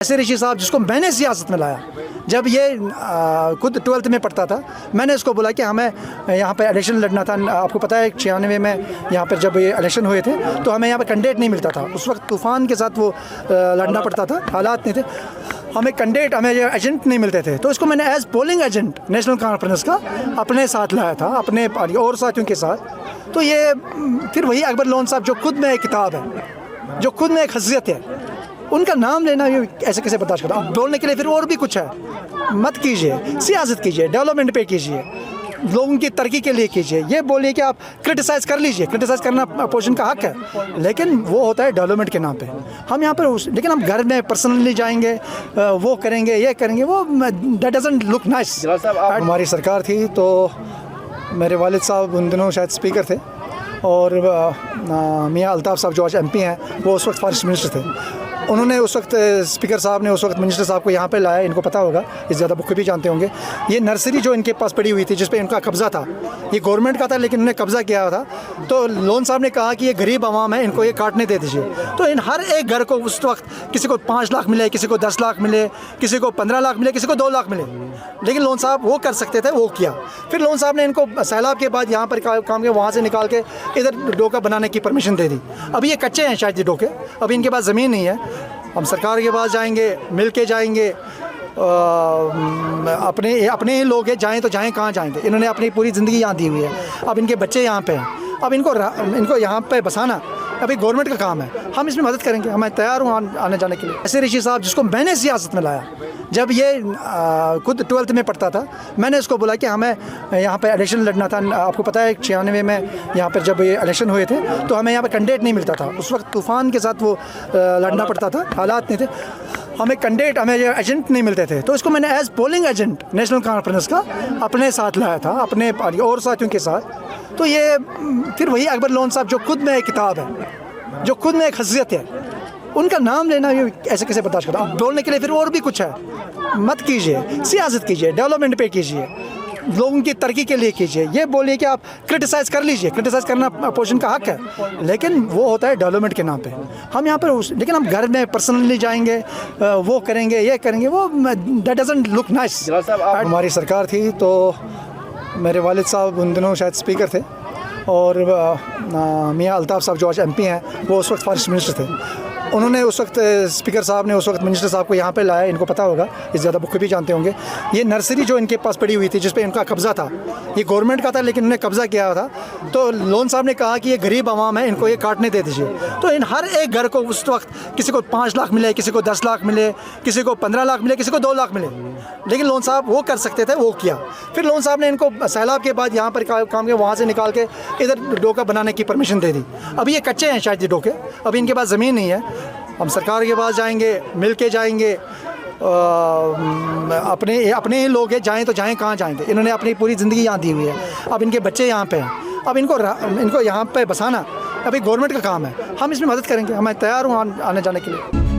ऐसे ऋषि साहब जिसको मैंने सियासत में लाया, जब ये खुद 12th में पढ़ता था, मैंने इसको बोला कि हमें यहाँ पे इलेक्शन लड़ना था। आपको पता है 96 में यहाँ पर जब ये इलेक्शन हुए थे तो हमें यहाँ पर कैंडिडेट नहीं मिलता था। उस वक्त तूफ़ान के साथ वो लड़ना पड़ता था, हालात नहीं थे, हमें कैंडिडेट, हमें एजेंट नहीं मिलते थे। तो इसको मैंने as polling agent national conference का अपने साथ लाया था, अपने और साथियों के साथ। तो ये फिर वही अकबर लोन साहब जो खुद में एक किताब है, जो खुद में एक हसीयत है, उनका नाम लेना ये ऐसे कैसे बर्दाश्त करता। बोलने के लिए फिर और भी कुछ है, मत कीजिए, सियासत कीजिए, डेवलपमेंट पे कीजिए, लोगों की तरक्की के लिए कीजिए। ये बोलिए कि आप क्रिटिसाइज़ कर लीजिए, क्रिटिसाइज़ करना अपोजिशन का हक है, लेकिन वो होता है डेवलपमेंट के नाम पे। हम यहाँ पर लेकिन हम घर में पर्सनली जाएंगे, वो करेंगे, ये करेंगे, वो दैट डजंट लुक नाइस। हमारी सरकार थी तो मेरे वालिद साहब उन दिनों शायद स्पीकर थे और मियाँ अल्ताफ़ साहब जो आज MP हैं, वो उस वक्त फॉरेस्ट मिनिस्टर थे। उन्होंने उस वक्त स्पीकर साहब ने उस वक्त मिनिस्टर साहब को यहाँ पे लाया। इनको पता होगा, ये ज़्यादा बुक भी जानते होंगे। ये नर्सरी जो इनके पास पड़ी हुई थी, जिस पे इनका कब्ज़ा था, ये गवर्नमेंट का था लेकिन उन्होंने कब्ज़ा किया था। तो लोन साहब ने कहा कि ये गरीब आवाम है, इनको ये काटने दे दीजिए। तो इन हर एक घर को उस वक्त किसी को 5 लाख मिले, किसी को 10 लाख मिले, किसी को 15 लाख मिले, किसी को 2 लाख मिले, लेकिन लोन साहब वो कर सकते थे, वो किया। फिर लोन साहब ने इनको सैलाब के बाद यहाँ पर काम किया, वहाँ से निकाल के इधर डोका बनाने की परमिशन दे दी। अभी ये कच्चे हैं शायद ये डोके, अभी इनके पास ज़मीन नहीं है। हम सरकार के पास जाएंगे, मिल के जाएंगे, अपने ही लोग हैं, जाएँ तो जाएँ कहाँ जाएंगे। इन्होंने अपनी पूरी ज़िंदगी यहाँ दी हुई है, अब इनके बच्चे यहाँ पे हैं, अब इनको यहाँ पे बसाना अभी गवर्नमेंट का काम है। हम इसमें मदद करेंगे, मैं तैयार हूँ आने जाने के लिए। ऐसे ऋषि साहब जिसको मैंने सियासत में लाया, जब ये खुद 12th में पढ़ता था, मैंने इसको बोला कि हमें यहाँ पे इलेक्शन लड़ना था। आपको पता है 96 में यहाँ पर जब ये इलेक्शन हुए थे तो हमें यहाँ पर कैंडिडेट नहीं मिलता था। उस वक्त तूफ़ान के साथ वो लड़ना पड़ता था, हालात नहीं थे, हमें कैंडिडेट, हमें एजेंट नहीं मिलते थे। तो इसको मैंने as polling agent national conference का अपने साथ लाया था, अपने और साथियों के साथ। तो ये फिर वही अकबर लोन साहब जो खुद में एक किताब है, जो खुद में एक हसीयत है, उनका नाम लेना ये ऐसे कैसे बर्दाश्त करता। बोलने के लिए फिर और भी कुछ है, मत कीजिए, सियासत कीजिए, डेवलपमेंट पे कीजिए, लोगों की तरक्की के लिए कीजिए। ये बोलिए कि आप क्रिटिसाइज़ कर लीजिए, क्रिटिसाइज़ करना अपोजिशन का हक है, लेकिन वो होता है डेवलपमेंट के नाम पे। हम यहाँ पर लेकिन हम घर में पर्सनली जाएंगे, वो करेंगे, ये करेंगे, वो दैट डजंट लुक नाइस। हमारी सरकार थी तो मेरे वालिद साहब उन दिनों शायद स्पीकर थे और मियाँ अल्ताफ़ साहब जो आज MP हैं, वो उस वक्त फॉरेस्ट मिनिस्टर थे। उन्होंने उस वक्त स्पीकर साहब ने उस वक्त मिनिस्टर साहब को यहाँ पे लाया। इनको पता होगा, ये ज़्यादा बुक भी जानते होंगे। ये नर्सरी जो इनके पास पड़ी हुई थी, जिस पे इनका कब्ज़ा था, ये गवर्नमेंट का था लेकिन उन्होंने कब्ज़ा किया था। तो लोन साहब ने कहा कि ये गरीब आवाम है, इनको ये काटने दे दीजिए। तो इन हर एक घर को उस वक्त किसी को 5 लाख मिले, किसी को 10 लाख मिले, किसी को 15 लाख मिले, किसी को 2 लाख मिले, लेकिन लोन साहब वो कर सकते थे, वो किया। फिर लोन साहब ने इनको सैलाब के बाद यहाँ पर काम किया, वहाँ से निकाल के इधर डोका बनाने की परमिशन दे दी। अभी ये कच्चे हैं शायद ये डोके, अभी इनके पास ज़मीन नहीं है। हम सरकार के पास जाएंगे, मिल के जाएंगे, अपने ही लोग हैं, जाएँ तो जाएँ कहाँ जाएंगे। इन्होंने अपनी पूरी ज़िंदगी यहाँ दी हुई है, अब इनके बच्चे यहाँ पे हैं, अब इनको यहाँ पे बसाना अभी गवर्नमेंट का काम है। हम इसमें मदद करेंगे, मैं तैयार हूँ आने जाने के लिए।